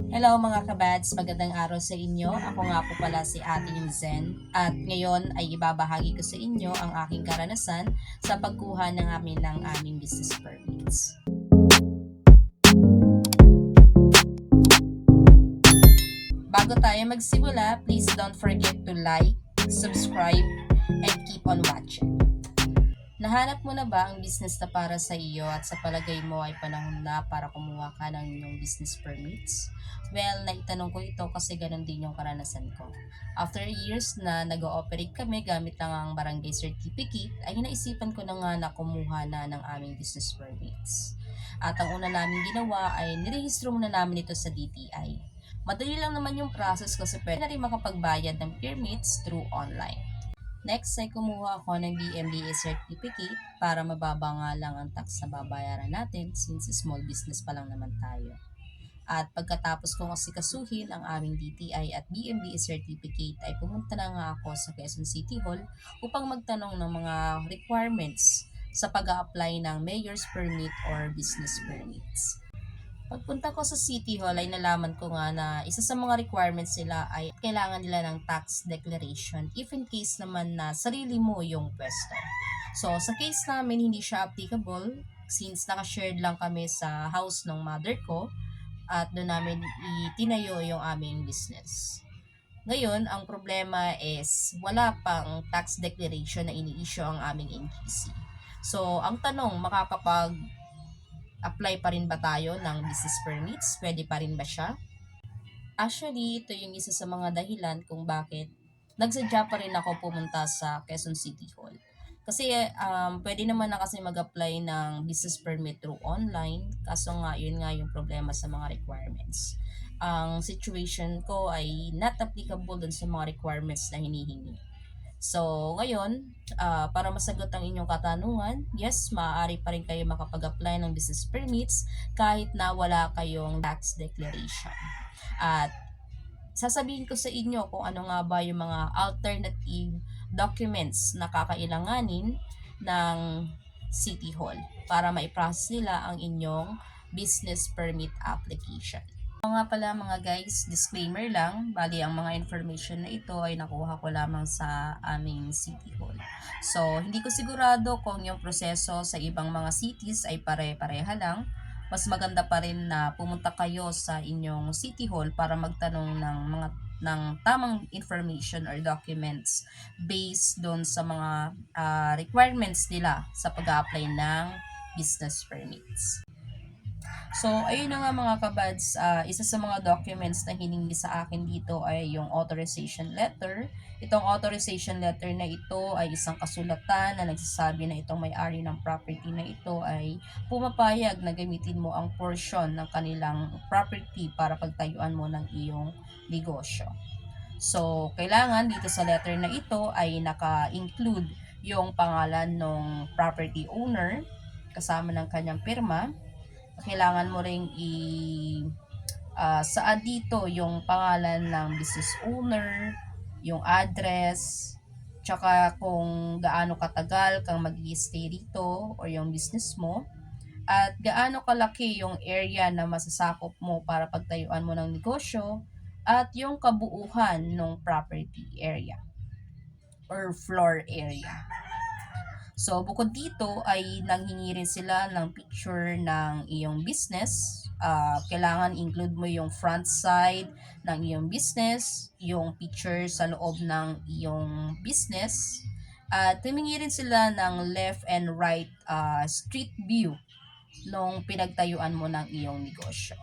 Hello mga kabads, magandang araw sa inyo. Ako nga po pala si Ate Zen at ngayon ay ibabahagi ko sa inyo ang aking karanasan sa pagkuha ng aming business permits. Bago tayo magsimula, please don't forget to like, subscribe, and keep on watching. Nahanap mo na ba ang business na para sa iyo at sa palagay mo ay panahon na para kumuha ka ng inyong business permits? Well, naitanong ko ito kasi ganun din yung karanasan ko. After years na nag-ooperate kami gamit lang ang barangay certificate, ay naisipan ko na nga na kumuha na ng aming business permits. At ang una namin ginawa ay nirehistro muna namin ito sa DTI. Madali lang naman yung process kasi pwede na rin makapagbayad ng permits through online. Next ay kumuha ako ng BMBA certificate para mababa nga lang ang tax na babayaran natin since small business pa lang naman tayo. At pagkatapos kong asikasuhin ang aming DTI at BMBA certificate ay pumunta na nga ako sa Quezon City Hall upang magtanong ng mga requirements sa pag-a-apply ng mayor's permit or business permits. Pagpunta ko sa City Hall ay nalaman ko nga na isa sa mga requirements nila ay kailangan nila ng tax declaration if in case naman na sarili mo yung pwesto. So, sa case namin, hindi siya applicable since nakashared lang kami sa house ng mother ko at doon namin itinayo yung aming business. Ngayon, ang problema is wala pang tax declaration na ini-issue ang aming NGC. So, ang tanong, apply pa rin ba tayo ng business permits? Pwede pa rin ba siya? Actually, ito yung isa sa mga dahilan kung bakit nagsadya pa rin ako pumunta sa Quezon City Hall. Kasi pwede naman na kasi mag-apply ng business permit through online. Kaso nga, yun nga yung problema sa mga requirements. Ang situation ko ay not applicable dun sa mga requirements na hinihingi. So, ngayon, para masagot ang inyong katanungan, yes, maaari pa rin kayo makapag-apply ng business permits kahit na wala kayong tax declaration. At sasabihin ko sa inyo kung ano nga ba yung mga alternative documents na kakailanganin ng City Hall para ma-process nila ang inyong business permit application. Nga pala mga guys, disclaimer lang, bali ang mga information na ito ay nakuha ko lamang sa aming City Hall. So, hindi ko sigurado kung yung proseso sa ibang mga cities ay pare-pareha lang. Mas maganda pa rin na pumunta kayo sa inyong City Hall para magtanong ng tamang information or documents based doon sa mga requirements nila sa pag-apply ng business permits. So, ayun na nga mga kabads, isa sa mga documents na hiningi sa akin dito ay yung authorization letter. Itong authorization letter na ito ay isang kasulatan na nagsasabi na itong may-ari ng property na ito ay pumapayag na gamitin mo ang portion ng kanilang property para pagtayuan mo ng iyong negosyo. So, kailangan dito sa letter na ito ay naka-include yung pangalan ng property owner kasama ng kanyang pirma. Kailangan mo ring saad dito yung pangalan ng business owner, yung address, tsaka kung gaano katagal kang mag-i-stay dito or yung business mo, at gaano kalaki yung area na masasakop mo para pagtayuan mo ng negosyo, at yung kabuuhan ng property area or floor area. So, bukod dito ay nanghingi rin sila ng picture ng iyong business. Kailangan include mo yung front side ng iyong business, yung picture sa loob ng iyong business. At humingi rin sila ng left and right street view nung pinagtayuan mo ng iyong negosyo.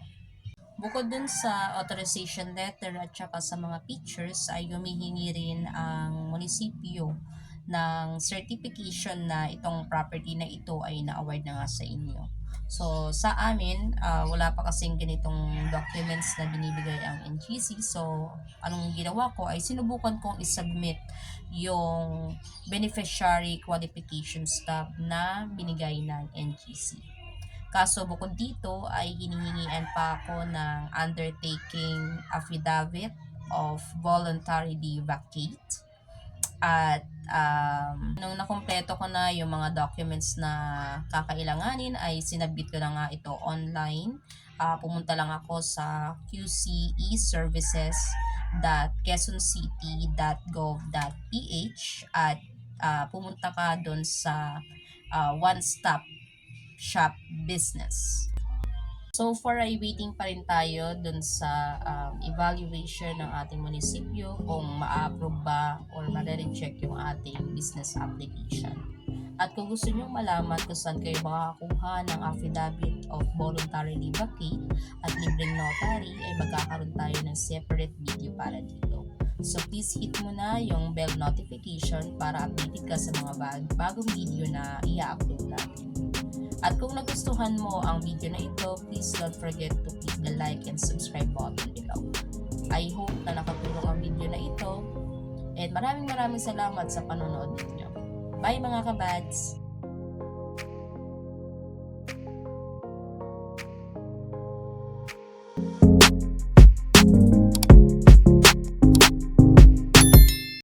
Bukod dun sa authorization letter at saka sa mga pictures ay humihingi rin ang munisipyo ng certification na itong property na ito ay na-award na nga sa inyo. So, sa amin, wala pa kasing ganitong documents na binibigay ang NGC. So, anong ginawa ko ay sinubukan kong isubmit yung beneficiary qualification stub na binigay ng NGC. Kaso bukod dito ay hinihingian pa ako ng undertaking affidavit of voluntarily vacate. At nung nakumpleto ko na yung mga documents na kakailanganin ay sinabit ko na nga ito online pumunta lang ako sa qceservices.quezoncity.gov.ph at pumunta ka doon sa one-stop shop business. So far ay waiting pa rin tayo dun sa evaluation ng ating munisipyo kung ma-approve ba or ma-reject yung ating business application. At kung gusto nyo malaman kung saan kayo makakakuha ng affidavit of voluntarily vacate at libreng notary, ay magkakaroon tayo ng separate video para dito. So please hit mo na yung bell notification para updated ka sa mga bagong video na i-upload natin. At kung nagustuhan mo ang video na ito, please don't forget to click the like and subscribe button below. I hope na nakatulong ang video na ito. And maraming salamat sa panonood ninyo. Bye mga kabads!